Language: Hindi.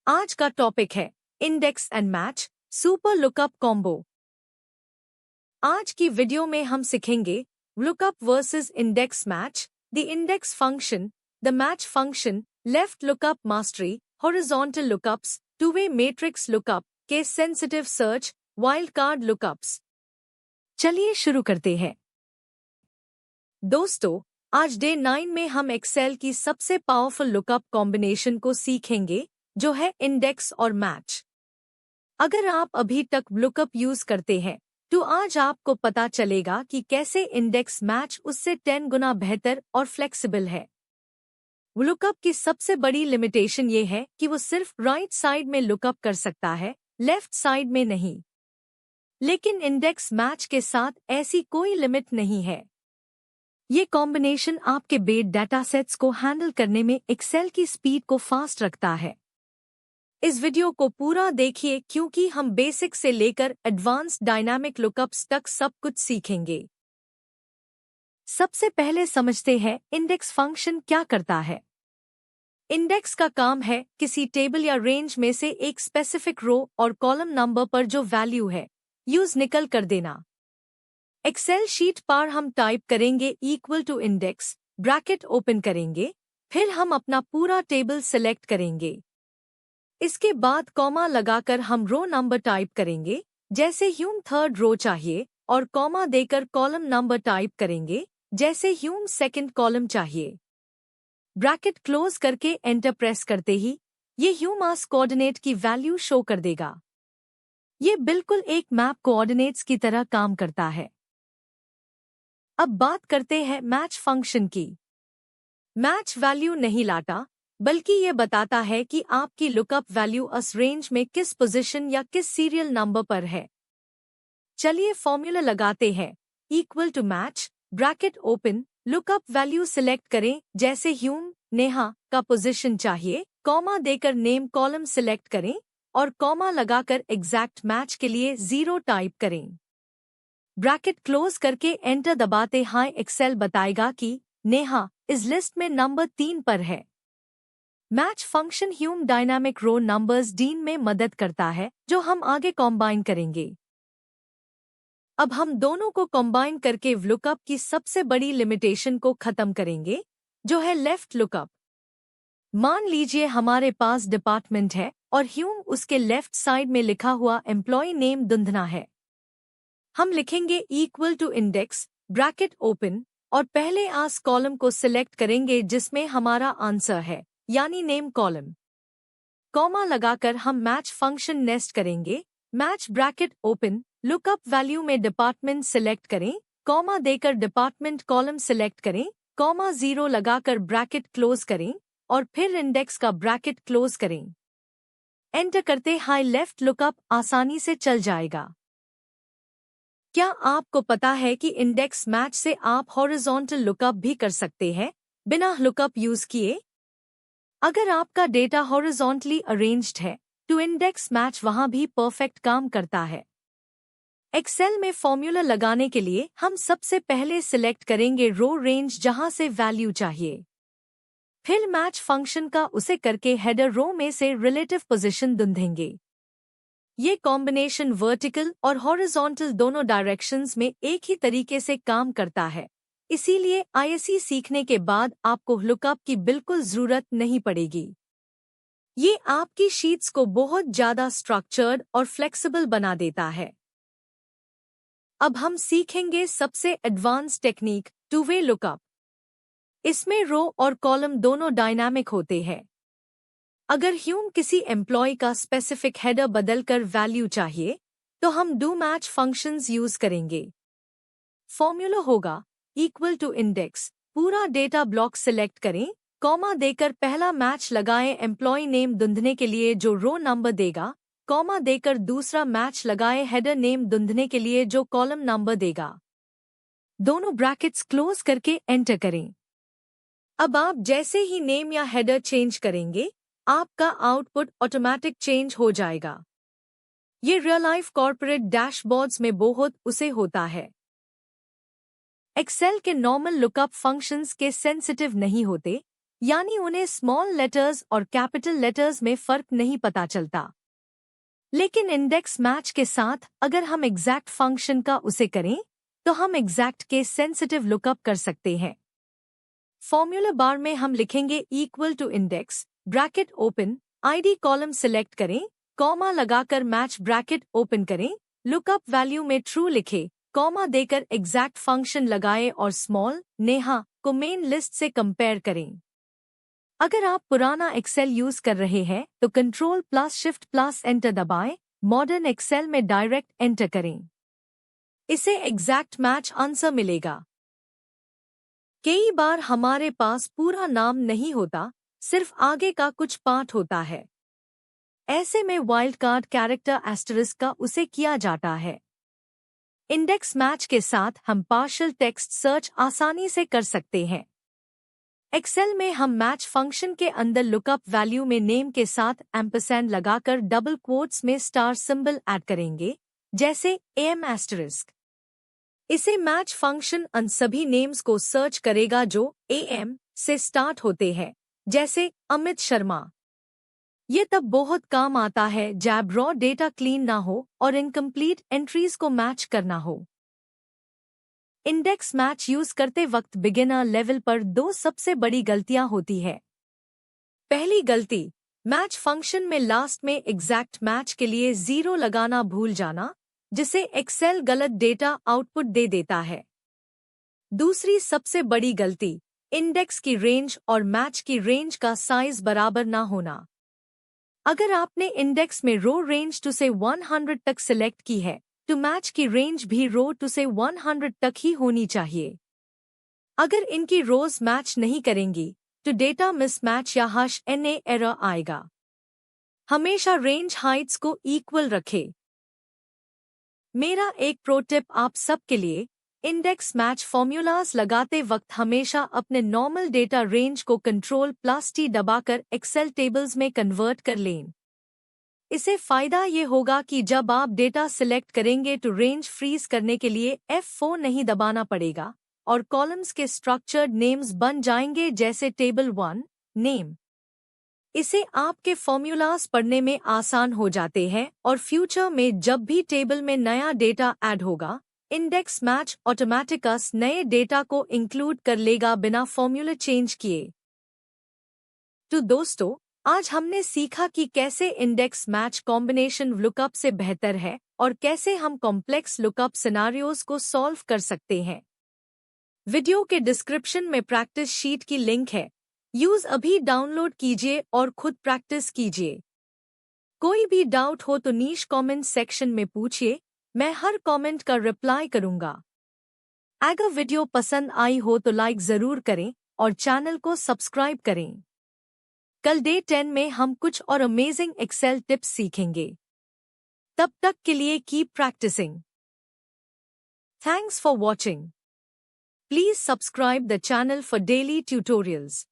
आज का टॉपिक है index and match super lookup combo. आज की वीडियो में हम सीखेंगे lookup versus index match, the index function, the match function, left lookup mastery, horizontal lookups, two way matrix lookup, case sensitive search, wild card lookups. चलिए शुरू करते हैं। दोस्तों, आज डे 9 में हम एक्सेल की सबसे पावरफुल लुकअप कॉम्बिनेशन को सीखेंगे, जो है इंडेक्स और मैच। अगर आप अभी तक लुकअप यूज करते हैं तो आज आपको पता चलेगा कि कैसे इंडेक्स मैच उससे 10 गुना बेहतर और फ्लेक्सिबल है। लुकअप की सबसे बड़ी लिमिटेशन ये है कि वो सिर्फ राइट साइड में लुकअप कर सकता है, लेफ्ट साइड में नहीं। लेकिन इंडेक्स मैच के साथ ऐसी कोई लिमिट नहीं है। ये कॉम्बिनेशन आपके बिग डाटा सेट्स को हैंडल करने में एक्सेल की स्पीड को फास्ट रखता है। इस वीडियो को पूरा देखिए क्योंकि हम बेसिक से लेकर एडवांस्ड डायनामिक लुकअप्स तक सब कुछ सीखेंगे। सबसे पहले समझते हैं इंडेक्स फंक्शन क्या करता है। इंडेक्स का काम है किसी टेबल या रेंज में से एक स्पेसिफिक रो और कॉलम नंबर पर जो वैल्यू है यूज निकल कर देना। एक्सेल शीट पर हम टाइप करेंगे equal to index, bracket open करेंगे, फिर हम अपना पूरा टेबल सेलेक्ट करेंगे। इसके बाद कॉमा लगाकर हम रो नंबर टाइप करेंगे, जैसे ह्यूम थर्ड रो चाहिए, और कॉमा देकर कॉलम नंबर टाइप करेंगे, जैसे ह्यूम सेकंड कॉलम चाहिए। ब्रैकेट क्लोज करके एंटर प्रेस करते ही ये ह्यूमास कोऑर्डिनेट की वैल्यू शो कर देगा। ये बिल्कुल एक मैप कोऑर्डिनेट्स की तरह काम करता है। अब बात करते हैं मैच फंक्शन की। मैच वैल्यू नहीं लाता, बल्कि ये बताता है कि आपकी लुकअप वैल्यू उस रेंज में किस पोजीशन या किस सीरियल नंबर पर है। चलिए फॉर्मूला लगाते हैं। Equal to match, bracket open, lookup value select करें, जैसे ह्यूम नेहा का पोजीशन चाहिए, कॉमा देकर नेम कॉलम सिलेक्ट करें और कॉमा लगाकर एग्जैक्ट मैच के लिए 0 टाइप करें। ब्रैकेट क्लोज करके एंटर दबाते हाई एक्सेल बताएगा कि नेहा इस लिस्ट में नंबर 3 पर है। मैच फंक्शन ह्यूम डायनामिक रो नंबर्स डीन में मदद करता है, जो हम आगे कॉम्बाइन करेंगे। अब हम दोनों को कॉम्बाइन करके लुकअप की सबसे बड़ी लिमिटेशन को खत्म करेंगे, जो है लेफ्ट लुकअप। मान लीजिए हमारे पास डिपार्टमेंट है और ह्यूम उसके लेफ्ट साइड में लिखा हुआ एम्प्लॉय नेम धुंधना है। हम लिखेंगे equal to index, bracket open, और पहले आस कॉलम को सिलेक्ट करेंगे जिसमें हमारा आंसर है, यानी नेम कॉलम। कॉमा लगाकर हम मैच फंक्शन नेस्ट करेंगे। Match bracket open, lookup value में डिपार्टमेंट सिलेक्ट करें, कॉमा देकर डिपार्टमेंट कॉलम सिलेक्ट करें, कॉमा 0 लगाकर ब्रैकेट क्लोज करें और फिर इंडेक्स का ब्रैकेट क्लोज करें। एंटर करते हाई लेफ्ट लुकअप आसानी से चल जाएगा। क्या आपको पता है कि इंडेक्स मैच से आप हॉरिजॉन्टल लुकअप भी कर सकते हैं बिना लुकअप यूज किए? अगर आपका डेटा हॉरिजॉन्टली अरेंज्ड है तो इंडेक्स मैच वहां भी परफेक्ट काम करता है। एक्सेल में फॉर्मूला लगाने के लिए हम सबसे पहले सिलेक्ट करेंगे रो रेंज जहां से वैल्यू चाहिए। फिर मैच फंक्शन का उसे करके हेडर रो में से रिलेटिव पोजीशन ढूंढेंगे। ये कॉम्बिनेशन वर्टिकल और हॉरिजॉन्टल दोनों डायरेक्शंस में एक ही तरीके से काम करता है, इसीलिए आईएससी सीखने के बाद आपको लुकअप की बिल्कुल जरूरत नहीं पड़ेगी। ये आपकी शीट्स को बहुत ज्यादा स्ट्रक्चर्ड और फ्लेक्सिबल बना देता है। अब हम सीखेंगे सबसे advance technique, two way lookup. इसमें रो और कॉलम दोनों डायनामिक होते हैं। अगर ह्यूम किसी एम्प्लॉय का स्पेसिफिक हेडर बदलकर वैल्यू चाहिए तो हम डू मैच फंक्शंस यूज करेंगे। फॉर्मूला होगा इक्वल टू इंडेक्स, पूरा डेटा ब्लॉक सिलेक्ट करें, कॉमा देकर पहला मैच लगाएं एम्प्लॉय नेम ढूंढने के लिए जो रो नंबर देगा, कॉमा देकर दूसरा मैच लगाएं हेडर नेम ढूंढने के लिए जो कॉलम नंबर देगा। दोनों ब्रैकेट्स क्लोज करके एंटर करें। अब आप जैसे ही नेम या हेडर चेंज करेंगे, आपका आउटपुट ऑटोमेटिक चेंज हो जाएगा। ये रियल लाइफ कॉर्पोरेट डैशबोर्ड्स में बहुत उसे होता है। एक्सेल के नॉर्मल लुकअप फंक्शंस के सेंसिटिव नहीं होते, यानी उन्हें स्मॉल लेटर्स और कैपिटल लेटर्स में फर्क नहीं पता चलता। लेकिन इंडेक्स मैच के साथ अगर हम एग्जैक्ट फंक्शन का उसे करें तो हम एग्जैक्ट के सेंसिटिव लुकअप कर सकते हैं। फॉर्मूला बार में हम लिखेंगे equal to index bracket open ID column select करें, कॉमा लगाकर मैच ब्रैकेट ओपन करें, लुकअप वैल्यू में ट्रू लिखे, कॉमा देकर एग्जैक्ट फंक्शन लगाए और स्मॉल नेहा को मेन लिस्ट से कंपेयर करें। अगर आप पुराना एक्सेल यूज कर रहे हैं तो Ctrl+Shift+ एंटर दबाएं, मॉडर्न एक्सेल में डायरेक्ट एंटर करें। इसे एग्जैक्ट मैच आंसर मिलेगा। कई बार हमारे पास पूरा नाम नहीं होता, सिर्फ आगे का कुछ पार्ट होता है। ऐसे में वाइल्ड कार्ड कैरेक्टर एस्टरिस्क का उसे किया जाता है। इंडेक्स मैच के साथ हम पार्शियल टेक्स्ट सर्च आसानी से कर सकते हैं। एक्सेल में हम मैच फंक्शन के अंदर लुकअप वैल्यू में नेम के साथ एम्परसैंड लगाकर डबल क्वोट्स में स्टार सिंबल ऐड करेंगे, जैसे am*. इसे मैच फंक्शन उन सभी नेम्स को सर्च करेगा जो am से स्टार्ट होते हैं, जैसे अमित शर्मा। ये तब बहुत काम आता है जब रॉ डेटा क्लीन ना हो और इनकम्प्लीट एंट्रीज को मैच करना हो। इंडेक्स मैच यूज करते वक्त बिगिनर लेवल पर दो सबसे बड़ी गलतियां होती है। पहली गलती, मैच फंक्शन में लास्ट में एग्जैक्ट मैच के लिए 0 लगाना भूल जाना, जिसे एक्सेल गलत डेटा आउटपुट दे देता है। दूसरी सबसे बड़ी गलती, इंडेक्स की रेंज और मैच की रेंज का साइज बराबर ना होना। अगर आपने इंडेक्स में रो रेंज 2 से 100 तक सिलेक्ट की है तो मैच की रेंज भी रो 2 से 100 तक ही होनी चाहिए। अगर इनकी रोज मैच नहीं करेंगी तो डेटा मिसमैच या #NA एरर आएगा। हमेशा रेंज हाइट्स को इक्वल रखें। मेरा एक प्रो टिप आप सबके लिए, इंडेक्स मैच फॉर्मूलाज लगाते वक्त हमेशा अपने नॉर्मल डेटा रेंज को Ctrl+T दबाकर एक्सेल टेबल्स में कन्वर्ट कर लें। इससे फायदा ये होगा कि जब आप डेटा सिलेक्ट करेंगे तो रेंज फ्रीज करने के लिए F4 नहीं दबाना पड़ेगा और कॉलम्स के स्ट्रक्चर्ड नेम्स बन जाएंगे, जैसे टेबल 1 नेम। इसे आपके फॉर्मूलाज पढ़ने में आसान हो जाते हैं और फ्यूचर में जब भी टेबल में नया डेटा ऐड होगा, इंडेक्स मैच ऑटोमेटिकस नए डेटा को इंक्लूड कर लेगा बिना फॉर्मूला चेंज किए। तो दोस्तों, आज हमने सीखा कि कैसे इंडेक्स मैच कॉम्बिनेशन लुकअप से बेहतर है और कैसे हम कॉम्प्लेक्स लुकअप सिनारियोज को सॉल्व कर सकते हैं। वीडियो के डिस्क्रिप्शन में प्रैक्टिस शीट की लिंक है, यूज अभी डाउनलोड कीजिए और खुद प्रैक्टिस कीजिए। कोई भी डाउट हो तो नीश कमेंट सेक्शन में पूछिए, मैं हर कमेंट का रिप्लाई करूंगा। अगर वीडियो पसंद आई हो तो लाइक जरूर करें और चैनल को सब्सक्राइब करें। कल डे 10 में हम कुछ और अमेजिंग एक्सेल टिप्स सीखेंगे। तब तक के लिए keep practicing. Thanks for watching. Please subscribe the channel for daily tutorials.